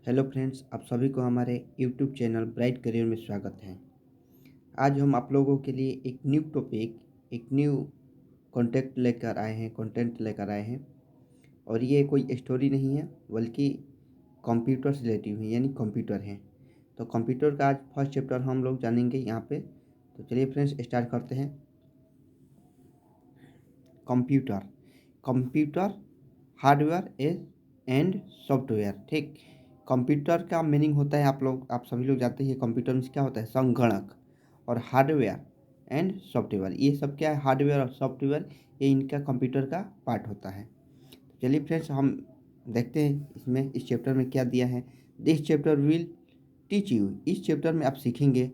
Hello friends, आप सभी को हमारे यूट्यूब चैनल ब्राइट करियर में स्वागत है। आज हम आप लोगों के लिए एक न्यू टॉपिक, एक न्यू कंटेंट लेकर आए हैं। और ये कोई स्टोरी नहीं है, बल्कि कंप्यूटर से रिलेटिव है, यानी कंप्यूटर है। तो कंप्यूटर का आज फर्स्ट चैप्टर हम लोग जानेंगे यहाँ पे। तो चलिए फ्रेंड्स, स्टार्ट करते हैं। Computer computer hardware and software. ठीक, कंप्यूटर का मीनिंग होता है, आप सभी लोग जानते हैं कंप्यूटर में क्या होता है, संगणक। और हार्डवेयर एंड सॉफ्टवेयर, ये सब क्या है, हार्डवेयर और सॉफ्टवेयर, ये इनका कंप्यूटर का पार्ट होता है। तो चलिए फ्रेंड्स, हम देखते हैं इसमें, इस चैप्टर में क्या दिया है। This chapter will teach you, इस चैप्टर में आप सीखेंगे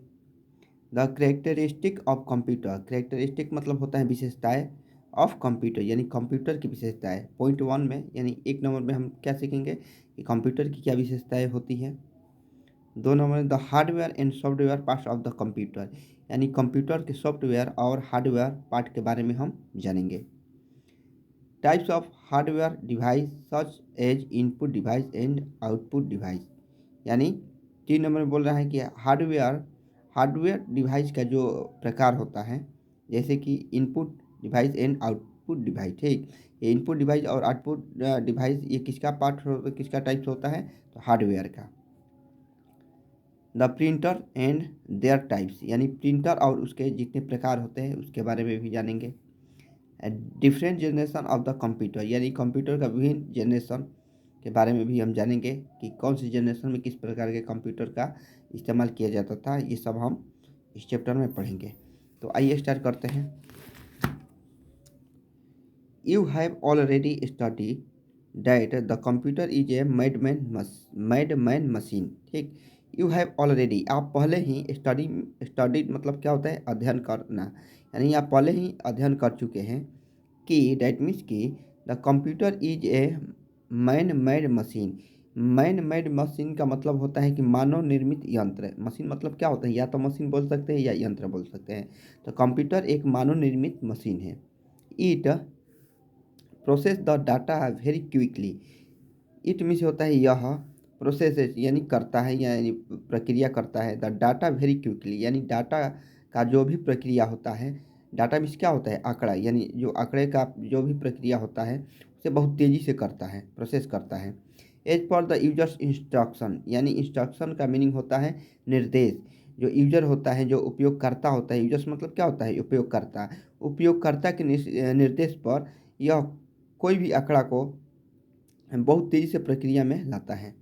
the characteristic of computer. Characteristic मतलब होता है विशेषताएं, ऑफ कंप्यूटर यानी कंप्यूटर की विशेषताएं। पॉइंट वन में यानी एक नंबर में हम क्या सीखेंगे कि कंप्यूटर की क्या विशेषताएं होती हैं। दो नंबर में the hardware and software parts of the computer, यानी कंप्यूटर के सॉफ्टवेयर और हार्डवेयर पार्ट के बारे में हम जानेंगे। Types of hardware device such as input device and output device, यानी 3 नंबर में बोल रहा है कि हार्डवेयर डिवाइस का जो प्रकार होता है, जैसे कि input device and output device. ठीक, ये इनपुट डिवाइस और आउटपुट डिवाइस, ये किसका किसका टाइप्स होता है, तो हार्डवेयर का। The printer and there types, यानी प्रिंटर और उसके जितने प्रकार होते हैं उसके बारे में भी जानेंगे। Different generation of the computer, यानी कंप्यूटर का विभिन्न जनरेशन के बारे में भी हम जानेंगे कि कौन सी जनरेशन में किस प्रकार के कंप्यूटर का इस्तेमाल किया जाता था। ये सब हम इस चैप्टर में पढ़ेंगे। तो आइए स्टार्ट करते हैं। You have already study that the computer is a madman machine. ठीक, यू हैव ऑलरेडी, आप पहले ही स्टडी मतलब क्या होता है, अध्ययन करना, यानी आप पहले ही अध्ययन कर चुके हैं कि डैट मीन्स कि the computer is a man made machine. Man made machine का मतलब होता है कि मानव निर्मित यंत्र। मशीन मतलब क्या होता है, या तो मशीन बोल सकते हैं या यंत्र बोल सकते हैं। तो कंप्यूटर एक मानव निर्मित मशीन है। It process the data very quickly. It means होता है यह, प्रोसेस यानी करता है, यानी प्रक्रिया करता है। द डाटा वेरी क्विकली, यानी डाटा का जो भी प्रक्रिया होता है, डाटा मीन्स क्या होता है, आंकड़ा, यानी जो आंकड़े का जो भी प्रक्रिया होता है उसे बहुत तेज़ी से करता है, प्रोसेस करता है। As per the user's instruction, यानी इंस्ट्रक्शन का मीनिंग होता है निर्देश। जो यूजर होता है, जो उपयोगकर्ता होता है, यूजर्स मतलब क्या होता है, उपयोगकर्ता। उपयोगकर्ता के निर्देश पर यह कोई भी आंकड़ा को बहुत तेज़ी से प्रक्रिया में लाता है।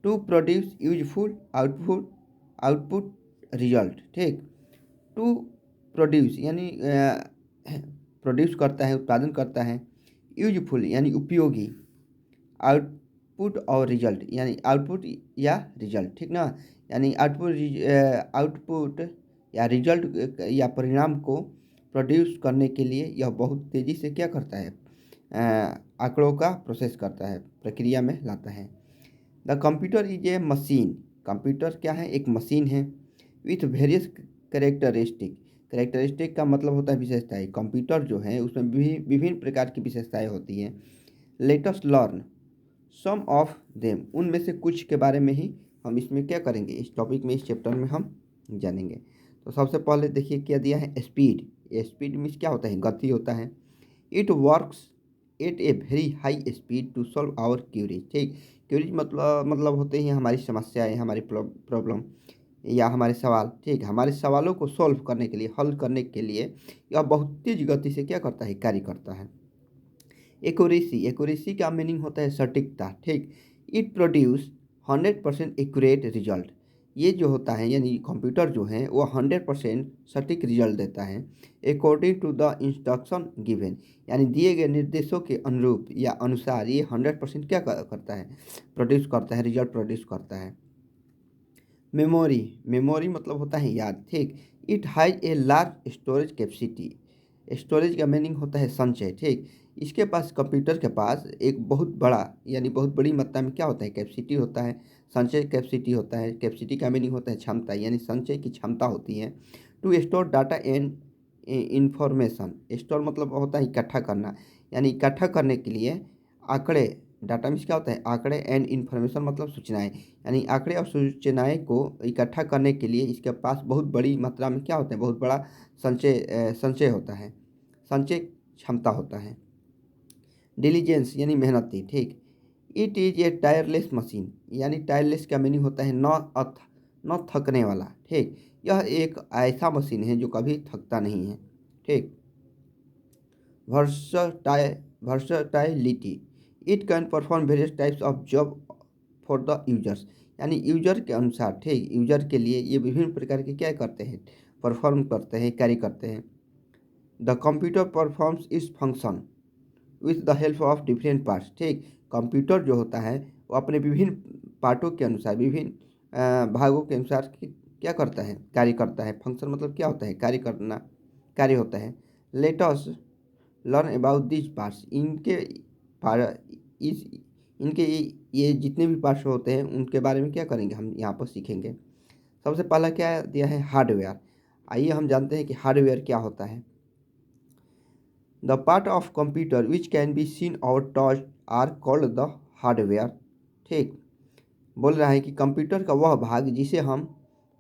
To produce useful output result. ठीक, टू प्रोड्यूस यानी प्रोड्यूस करता है, उत्पादन करता है। यूजफुल यानी उपयोगी, आउटपुट और रिजल्ट यानी आउटपुट या रिजल्ट। ठीक ना, यानी आउटपुट या रिजल्ट या परिणाम को प्रोड्यूस करने के लिए यह बहुत तेज़ी से क्या करता है, आंकड़ों का प्रोसेस करता है, प्रक्रिया में लाता है। The computer is A machine, computer क्या है, एक मशीन है। विथ वेरियस करेक्टरिस्टिक, करेक्टरिस्टिक का मतलब होता है विशेषताएं। कंप्यूटर जो है उसमें विभिन्न प्रकार की विशेषताएं होती हैं। Let us learn some of them, उनमें से कुछ के बारे में ही हम इसमें क्या करेंगे, इस टॉपिक में, इस चैप्टर में हम जानेंगे। तो सबसे पहले देखिए क्या दिया है, स्पीड। स्पीड मीन्स क्या होता है, गति होता है। It works at a very high speed to solve our queries. ठीक, क्यूरीज मतलब होते हैं हमारी समस्याएं, हमारी प्रॉब्लम या हमारे सवाल। ठीक, हमारे सवालों को सॉल्व करने के लिए, हल करने के लिए यह बहुत तेज गति से क्या करता है, कार्य करता है। एक्यूरेसी, एक्यूरेसी का मीनिंग होता है सटीकता। ठीक, इट प्रोड्यूस 100% एक्यूरेट रिजल्ट। ये जो होता है, यानी कंप्यूटर जो है वो 100% सटीक रिजल्ट देता है। According to the instruction given, यानी दिए गए निर्देशों के अनुरूप या अनुसार ये 100% क्या करता है, प्रोड्यूस करता है, रिजल्ट प्रोड्यूस करता है। मेमोरी, मेमोरी मतलब होता है याद। ठीक, it has a large storage capacity. Storage का मीनिंग होता है संचय। ठीक, इसके पास, कंप्यूटर के पास एक बहुत बड़ा यानी बहुत बड़ी मात्रा में क्या होता है, कैपेसिटी होता है, संचय कैपेसिटी होता है। कैपेसिटी का मीनिंग होता है क्षमता, यानी संचय की क्षमता होती है। To store data and information, store मतलब होता है इकट्ठा करना, यानी इकट्ठा करने के लिए आंकड़े डाटा मीन्स क्या होता है आंकड़े, एंड इन्फॉर्मेशन मतलब सूचनाएं, यानी आंकड़े और सूचनाएं को इकट्ठा करने के लिए इसके पास बहुत बड़ी मात्रा में क्या होता है, बहुत बड़ा संचय होता है, संचय क्षमता होता है। डिलीजेंस यानी मेहनती, ठीक। It is a tireless machine, यानी टायरलेस का मीनिंग होता है न थकने वाला, ठीक। यह एक ऐसा मशीन है जो कभी थकता नहीं है, ठीक। Versatility, it can perform various types of job for the users, यानी यूजर के अनुसार, ठीक, यूजर के लिए ये विभिन्न प्रकार के क्या करते हैं, परफॉर्म करते हैं, कैरी करते हैं। द कंप्यूटर परफॉर्म्स इस function with the help of different parts, ठीक। कंप्यूटर जो होता है वो अपने विभिन्न पार्टों के अनुसार, विभिन्न भागों के अनुसार क्या करता है, कार्य करता है। फंक्शन मतलब क्या होता है, कार्य करना, कार्य होता है। Late us learn about this parts, इस इनके ये जितने भी पार्ट्स होते हैं उनके बारे में क्या करेंगे, हम यहाँ पर सीखेंगे। सबसे पहला क्या दिया है, हार्डवेयर। आइए हम जानते हैं कि हार्डवेयर क्या होता है। The part of computer which can be seen और touch are called the hardware, ठीक। बोल रहा है कि कंप्यूटर का वह भाग जिसे हम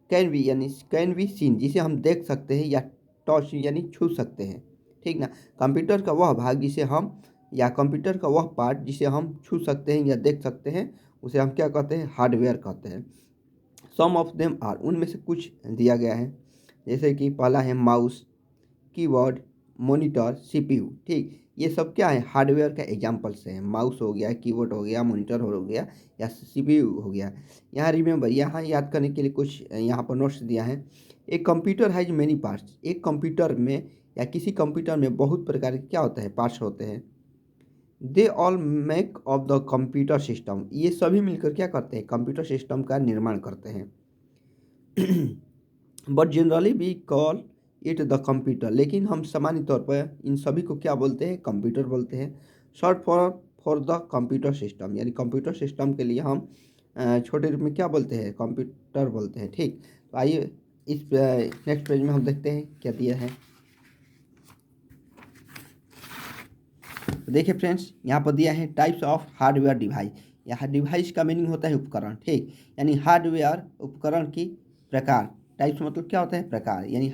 कैन बी सीन, जिसे हम देख सकते हैं, या टच यानी छू सकते हैं, ठीक ना। कंप्यूटर का वह भाग जिसे हम, या कंप्यूटर का वह पार्ट जिसे हम छू सकते हैं या देख सकते हैं, उसे हम क्या कहते हैं, हार्डवेयर कहते हैं। सम ऑफ देम आर, उनमें से कुछ दिया गया है, जैसे कि पहला है माउस, कीबोर्ड, मॉनिटर, सीपीयू, ठीक। ये सब क्या है, हार्डवेयर का एग्जाम्पल्स हैं। माउस हो गया, कीबोर्ड हो गया, मॉनिटर हो गया, या सीपीयू हो गया। यहाँ रिमेंबर, यहाँ याद करने के लिए कुछ यहाँ पर नोट्स दिया है। एक कंप्यूटर हैज मेनी पार्ट्स, एक कंप्यूटर में या किसी कंप्यूटर में बहुत प्रकार के क्या होता है, पार्ट्स होते हैं। They all make of the computer system, ये सभी मिलकर क्या करते हैं, कंप्यूटर सिस्टम का निर्माण करते हैं। But generally we call it the computer, लेकिन हम सामान्य तौर पर इन सभी को क्या बोलते हैं, कंप्यूटर बोलते हैं। Short for the computer system, यानी कंप्यूटर सिस्टम के लिए हम छोटे रूप में क्या बोलते हैं, कंप्यूटर बोलते हैं, ठीक। तो आइए इस नेक्स्ट पेज में हम देखते हैं क्या दिया है। तो देखिए फ्रेंड्स, यहाँ पर दिया है टाइप्स ऑफ हार्डवेयर डिवाइस। यहाँ डिवाइस का मीनिंग होता है उपकरण, ठीक। यानी हार्डवेयर उपकरण की प्रकार, टाइप्स मतलब क्या होता है, प्रकार, यानी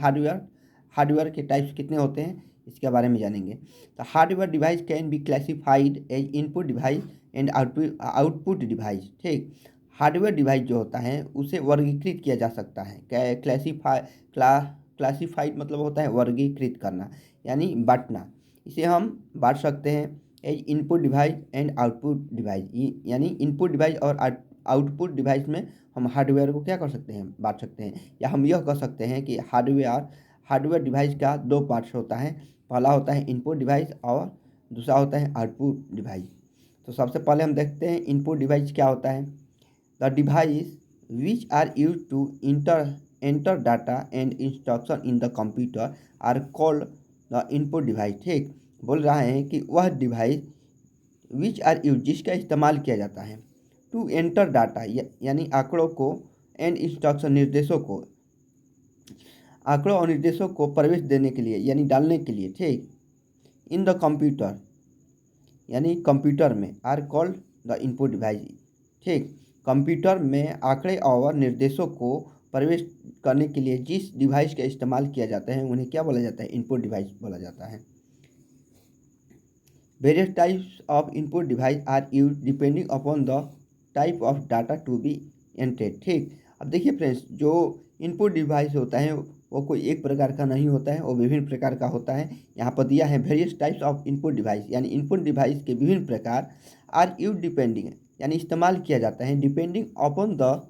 हार्डवेयर के टाइप्स कितने होते हैं इसके बारे में जानेंगे। तो hardware device can be classified as input device and output device, ठीक। हार्डवेयर डिवाइस जो होता है उसे वर्गीकृत किया जा सकता है। क्लासिफाइड मतलब होता है वर्गीकृत करना, यानी बांटना। इसे हम बांट सकते हैं as input device and output device, यानी इनपुट डिवाइस और आउटपुट डिवाइस में हम हार्डवेयर को क्या कर सकते हैं, बांट सकते हैं। या हम यह कह सकते हैं कि हार्डवेयर डिवाइस का दो पार्ट्स होता है, पहला होता है इनपुट डिवाइस और दूसरा होता है आउटपुट डिवाइस। तो सबसे पहले हम देखते हैं इनपुट डिवाइस क्या होता है। The device which are use to enter data and instruction in the computer are called the input device, ठीक। बोल रहा है कि वह डिवाइस विच आर यूज, जिसका इस्तेमाल किया जाता है, टू एंटर डाटा, यानी आंकड़ों को, एंड इंस्ट्रक्शन, निर्देशों को, आंकड़ों और निर्देशों को प्रवेश देने के लिए, यानी डालने के लिए, ठीक। इन द कंप्यूटर, यानी कंप्यूटर में, are called the input device, ठीक। कंप्यूटर में आंकड़े और निर्देशों को प्रवेश करने के लिए जिस डिवाइस का इस्तेमाल किया जाता है उन्हें क्या बोला जाता है, इनपुट डिवाइस बोला जाता है। Various types of input device are use depending upon the type of data to be entered, ठीक। अब देखिए फ्रेंड्स, जो इनपुट डिवाइस होता है वो कोई एक प्रकार का नहीं होता है, वो विभिन्न प्रकार का होता है। यहाँ पर दिया है various types of input device, यानी इनपुट डिवाइस के विभिन्न प्रकार आर यूज डिपेंडिंग, यानी इस्तेमाल किया जाता है, depending upon the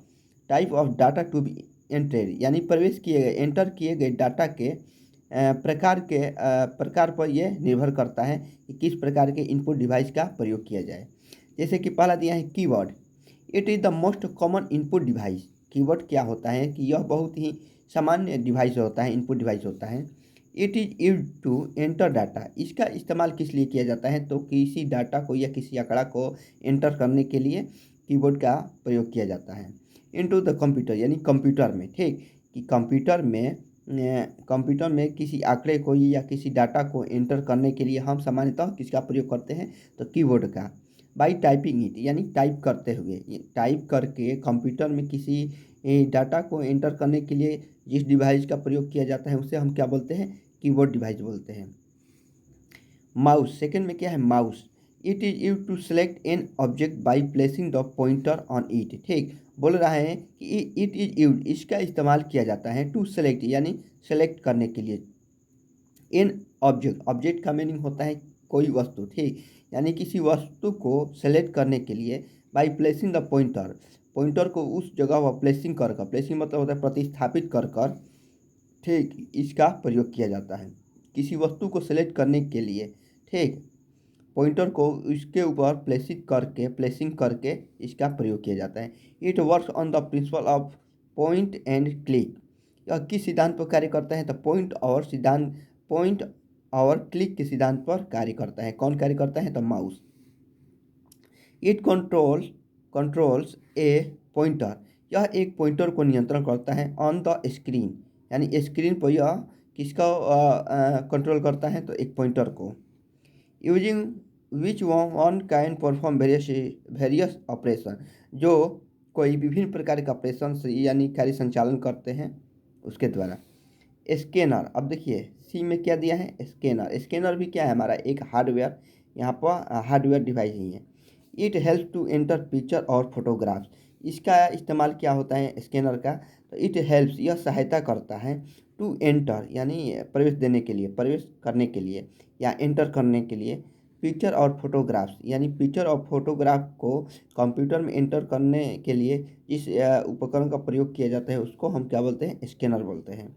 type of data to be entered, यानी प्रवेश किए गए, एंटर किए गए डाटा के प्रकार पर यह निर्भर करता है कि किस प्रकार के इनपुट डिवाइस का प्रयोग किया जाए। जैसे कि पहला दिया है keyboard, it is the most common input device. Keyboard क्या होता है कि यह बहुत ही सामान्य डिवाइस होता है, इनपुट डिवाइस होता है। It is use to enter data, इसका इस्तेमाल किस लिए किया जाता है, तो किसी डाटा को या किसी आंकड़ा को एंटर करने के लिए कीबोर्ड का प्रयोग किया जाता है। इनटू द कंप्यूटर, यानी कंप्यूटर में, ठीक, कि कंप्यूटर में किसी आंकड़े को या किसी डाटा को एंटर करने के लिए हम सामान्यतः किसका प्रयोग करते हैं, तो कीबोर्ड का। बाई टाइपिंग इट, यानी टाइप करते हुए, टाइप करके कंप्यूटर में किसी डाटा को एंटर करने के लिए जिस डिवाइस का प्रयोग किया जाता है उसे हम क्या बोलते हैं, कीबोर्ड डिवाइस बोलते हैं। माउस, सेकंड में क्या है, mouse. It is use to select an object by placing the pointer on it. ठीक, बोल रहा है कि इट इज यूज, इसका इस्तेमाल किया जाता है टू सेलेक्ट, यानी सेलेक्ट करने के लिए, एन ऑब्जेक्ट, ऑब्जेक्ट का मीनिंग होता है कोई वस्तु। ठीक, यानी किसी वस्तु को सेलेक्ट करने के लिए by placing the pointer, pointer को उस जगह पर प्लेसिंग कर कर, प्लेसिंग मतलब होता है प्रतिस्थापित कर कर, ठीक, इसका प्रयोग किया जाता है किसी वस्तु को सेलेक्ट करने के लिए। ठीक, पॉइंटर को इसके ऊपर प्लेसिंग करके इसका प्रयोग किया जाता है। It works on the principle of point and click, यह किस सिद्धांत पर कार्य करता है, तो पॉइंट और क्लिक के सिद्धांत पर कार्य करता है। कौन कार्य करता है, तो mouse. It controls A pointer, यह एक पॉइंटर को नियंत्रण करता है ऑन द स्क्रीन, यानी स्क्रीन पर यह किसका कंट्रोल करता है, तो एक पॉइंटर को। Using which one can perform various operation, जो कोई विभिन्न प्रकार के ऑपरेशन यानी कार्य संचालन करते हैं उसके द्वारा। स्कैनर, अब देखिए सी में क्या दिया है, स्कैनर। स्कैनर भी क्या है, हमारा एक हार्डवेयर, यहाँ पर हार्डवेयर डिवाइस ही है। It help to enter picture और फोटोग्राफ्स, इसका इस्तेमाल क्या होता है स्कैनर का, तो इट हेल्प्स, यह सहायता करता है टू एंटर, यानी प्रवेश देने के लिए, प्रवेश करने के लिए या एंटर करने के लिए, पिक्चर और फोटोग्राफ्स, यानी पिक्चर और फोटोग्राफ को कंप्यूटर में एंटर करने के लिए इस उपकरण का प्रयोग किया जाता है उसको हम क्या बोलते हैं, स्कैनर बोलते हैं।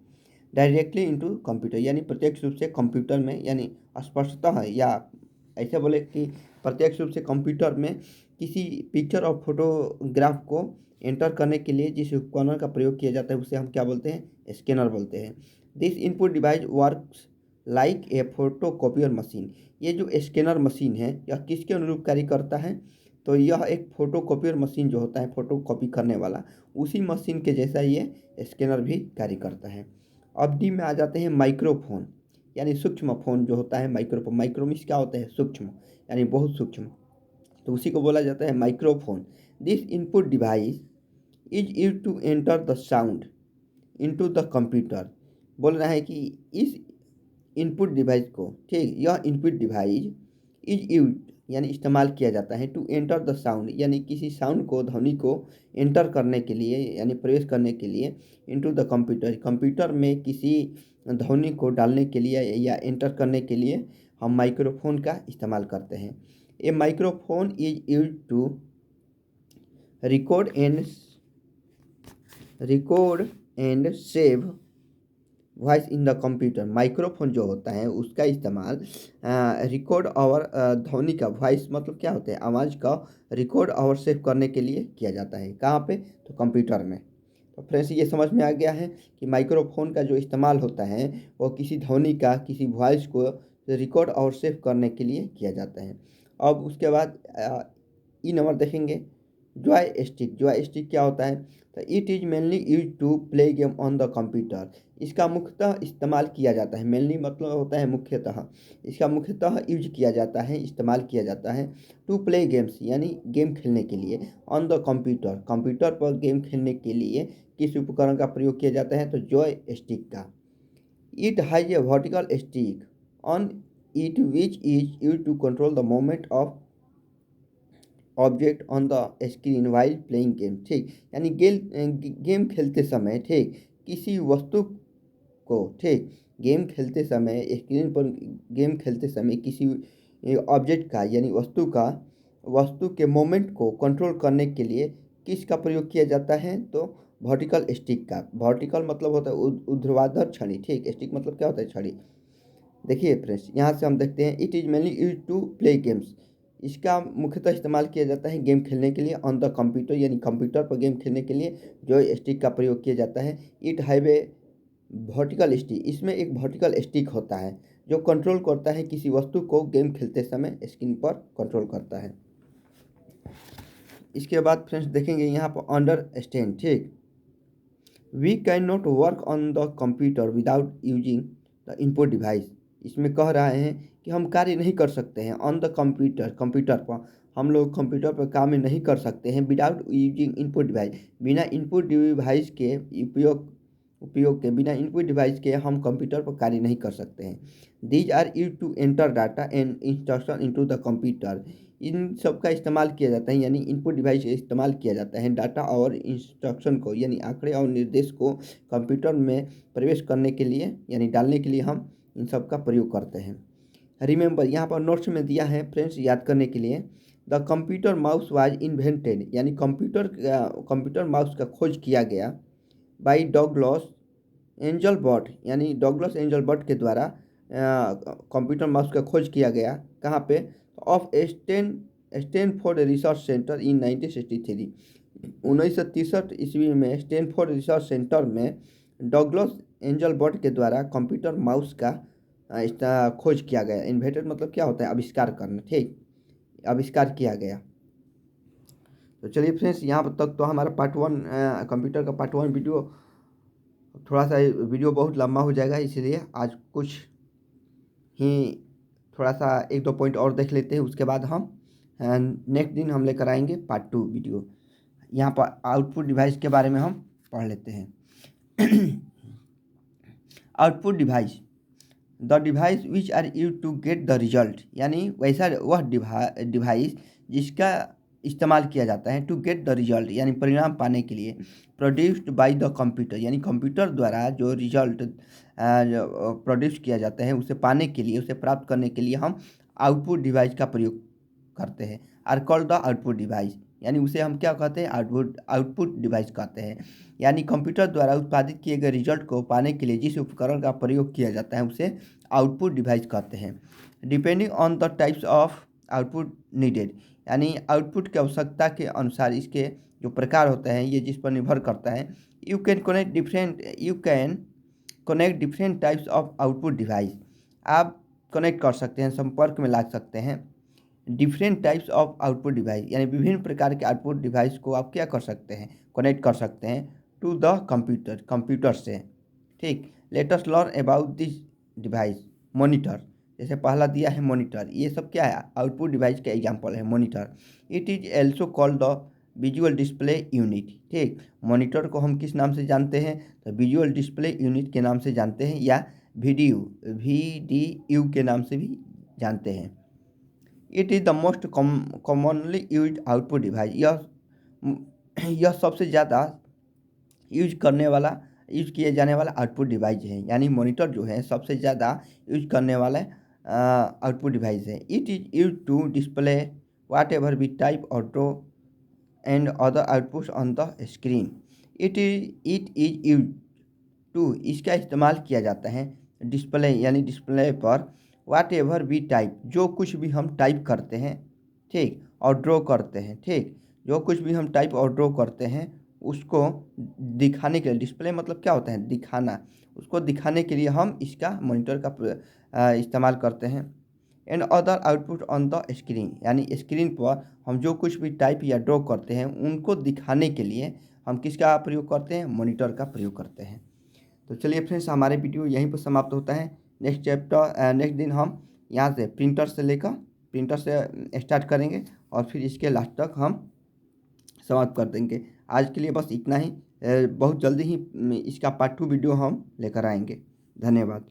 डायरेक्टली इनटू कंप्यूटर, यानी प्रत्यक्ष रूप से कंप्यूटर में, यानी स्पष्टतः है, या ऐसे बोले कि प्रत्यक्ष रूप से कंप्यूटर में किसी पिक्चर और फोटोग्राफ को एंटर करने के लिए जिस उपकरण का प्रयोग किया जाता है उसे हम क्या बोलते हैं, स्कैनर बोलते हैं। This input device works like a photo copier machine, ये जो स्कैनर मशीन है यह किसके अनुरूप कार्य करता है, तो यह एक फोटो कॉपियर मशीन जो होता है फोटो कॉपी करने वाला, उसी मशीन के जैसा ये स्कैनर भी कार्य करता है। अब डी में आ जाते हैं माइक्रोफोन, यानी सूक्ष्म फोन जो होता है माइक्रोफोन, माइक्रोमिस क्या होता है, सूक्ष्म, यानी बहुत सूक्ष्म, तो उसी को बोला जाता है microphone. This input device is use to enter the sound into the computer, बोल रहा है कि इस इनपुट डिवाइस को, ठीक, यह इनपुट डिवाइस इज यूज, यानी इस्तेमाल किया जाता है टू एंटर द साउंड, यानी किसी साउंड को, ध्वनि को एंटर करने के लिए, यानी प्रवेश करने के लिए, इनटू द कंप्यूटर, कंप्यूटर में किसी ध्वनि को डालने के लिए या एंटर करने के लिए हम माइक्रोफोन का इस्तेमाल करते हैं। A microphone is use to record and save voice in the computer, microphone जो होता है उसका इस्तेमाल रिकॉर्ड और ध्वनि का, वॉइस मतलब क्या होता है, आवाज़ का रिकॉर्ड और सेव करने के लिए किया जाता है। कहाँ पे, तो कंप्यूटर में। तो फ्रेंड्स ये समझ में आ गया है कि माइक्रोफोन का जो इस्तेमाल होता है वो किसी ध्वनि का, किसी वॉइस को रिकॉर्ड और सेव करने के लिए किया जाता है। अब उसके बाद ई नंबर देखेंगे, जॉय स्टिक। जॉय स्टिक क्या होता है, तो it is mainly use to play game on the computer, इसका मुख्यतः इस्तेमाल किया जाता है, मेनली मतलब होता है मुख्यतः, इसका मुख्यतः यूज किया जाता है, इस्तेमाल किया जाता है टू प्ले गेम्स, यानी गेम खेलने के लिए, ऑन द कंप्यूटर, कंप्यूटर पर गेम खेलने के लिए किस उपकरण का प्रयोग किया जाता है, तो जॉय स्टिक का। It has a vertical stick on it which is use to control the movement of object on the screen while playing game, ठीक, यानी गेम खेलते समय, ठीक, किसी वस्तु को, ठीक, गेम खेलते समय स्क्रीन पर गेम खेलते समय किसी ऑब्जेक्ट का, यानी वस्तु के मोमेंट को कंट्रोल करने के लिए किसका प्रयोग किया जाता है, तो वर्टिकल स्टिक का। वर्टिकल मतलब होता है ऊर्ध्वाधर छड़ी, ठीक, स्टिक मतलब क्या होता है, छड़ी। देखिए फ्रेंड्स यहाँ से हम देखते हैं, it is mainly use to play games, इसका मुख्यतः इस्तेमाल किया जाता है गेम खेलने के लिए ऑन द कंप्यूटर, यानी कंप्यूटर पर गेम खेलने के लिए जॉय स्टिक का प्रयोग किया जाता है। It have a vertical stick, इसमें एक वर्टिकल स्टिक होता है जो कंट्रोल करता है किसी वस्तु को गेम खेलते समय स्क्रीन पर कंट्रोल करता है। इसके बाद फ्रेंड्स देखेंगे यहाँ पर अंडरस्टैंड, ठीक, we can not work on the computer without using the input device, इसमें कह रहे हैं कि हम कार्य नहीं कर सकते हैं ऑन द कंप्यूटर, कंप्यूटर पर हम लोग कंप्यूटर पर काम नहीं कर सकते हैं विदाउट यूजिंग इनपुट डिवाइस। बिना इनपुट डिवाइस के उपयोग के बिना इनपुट डिवाइस के हम कंप्यूटर पर कार्य नहीं कर सकते हैं। These are use to enter data and instruction into the computer. इन सब का इस्तेमाल किया जाता है, यानी इनपुट डिवाइस का इस्तेमाल किया जाता है डाटा और इंस्ट्रक्शन को, यानी आंकड़े और निर्देश को कंप्यूटर में प्रवेश करने के लिए, यानी डालने के लिए हम इन सब का प्रयोग करते हैं। रिमेंबर, यहाँ पर नोट्स में दिया है फ्रेंड्स याद करने के लिए। The computer mouse was invented, यानी कंप्यूटर माउस का खोज किया गया बाई डगलस एंजल बर्ट, यानी डगलस एंजल बर्ट के द्वारा कंप्यूटर माउस का खोज किया गया। कहाँ पे? ऑफ स्टैनफोर्ड रिसर्च सेंटर इन 1963। 1963 ईस्वी में स्टैनफोर्ड रिसर्च सेंटर में डगलस एंजल बर्ट के द्वारा कंप्यूटर माउस का इसका खोज किया गया। इन्वेंटेड मतलब क्या होता है? आविष्कार करना, ठीक, आविष्कार किया गया। तो चलिए फ्रेंड्स, यहाँ तक तो हमारा पार्ट 1 कंप्यूटर का पार्ट 1 वीडियो, थोड़ा सा वीडियो बहुत लंबा हो जाएगा, इसलिए आज कुछ ही थोड़ा सा 1-2 पॉइंट और देख लेते हैं, उसके बाद हम नेक्स्ट दिन हम लेकर आएंगे पार्ट 2 वीडियो। यहाँ पर आउटपुट डिवाइस के बारे में हम पढ़ लेते हैं। Output device, the device which are use to get the result, यानी वैसा वह डिवाइस जिसका इस्तेमाल किया जाता है टू गेट द रिजल्ट, यानी परिणाम पाने के लिए, प्रोड्यूस्ड बाय द कंप्यूटर, यानी कंप्यूटर द्वारा जो रिजल्ट प्रोड्यूस किया जाता है उसे पाने के लिए, उसे प्राप्त करने के लिए हम आउटपुट डिवाइस का प्रयोग करते हैं। Are called the output device, यानी उसे हम क्या कहते हैं? आउटपुट डिवाइस कहते हैं। यानी कंप्यूटर द्वारा उत्पादित किए गए रिजल्ट को पाने के लिए जिस उपकरण का प्रयोग किया जाता है उसे आउटपुट डिवाइस कहते हैं। Depending on the types of output needed, यानी आउटपुट की आवश्यकता के अनुसार इसके जो प्रकार होते हैं ये जिस पर निर्भर करता है। You can connect different types of output device, आप कनेक्ट कर सकते हैं, संपर्क में ला सकते हैं different types of output device, यानी विभिन्न प्रकार के आउटपुट डिवाइस को आप क्या कर सकते हैं? कनेक्ट कर सकते हैं टू द कंप्यूटर से, ठीक। Late us learn about this device. Monitor, जैसे पहला दिया है मॉनिटर, ये सब क्या है? आउटपुट डिवाइस का एग्जांपल है monitor. It is also called the visual display unit, ठीक। मॉनिटर को हम किस नाम से जानते हैं? तो विजुअल डिस्प्ले यूनिट के नाम से जानते हैं, या VDU के नाम से भी जानते हैं। It is the most commonly use output device, यह सबसे ज़्यादा यूज किए जाने वाला आउटपुट डिवाइस है, यानी मॉनिटर जो है सबसे ज़्यादा यूज करने वाला आउटपुट डिवाइस है। It is use to display whatever we type और draw and other outputs on the screen. It is use to, इसका इस्तेमाल किया जाता है डिस्प्ले, यानी डिस्प्ले पर वाट एवर वी टाइप, जो कुछ भी हम टाइप करते हैं, ठीक, और ड्रॉ करते हैं, ठीक, जो कुछ भी हम टाइप और ड्रॉ करते हैं उसको दिखाने के लिए, डिस्प्ले मतलब क्या होता है? दिखाना, उसको दिखाने के लिए हम इसका मॉनिटर का इस्तेमाल करते हैं। And other output on the screen, यानी स्क्रीन पर हम जो कुछ भी टाइप या ड्रॉ करते हैं उनको दिखाने के लिए हम किसका प्रयोग करते हैं? मॉनिटर का प्रयोग करते हैं। तो चलिए फ्रेंड्स, हमारे वीडियो यहीं पर समाप्त होता है। नेक्स्ट दिन हम यहाँ से प्रिंटर से स्टार्ट करेंगे और फिर इसके लास्ट तक हम समाप्त कर देंगे। आज के लिए बस इतना ही। बहुत जल्दी ही इसका पार्ट 2 वीडियो हम लेकर आएंगे। धन्यवाद।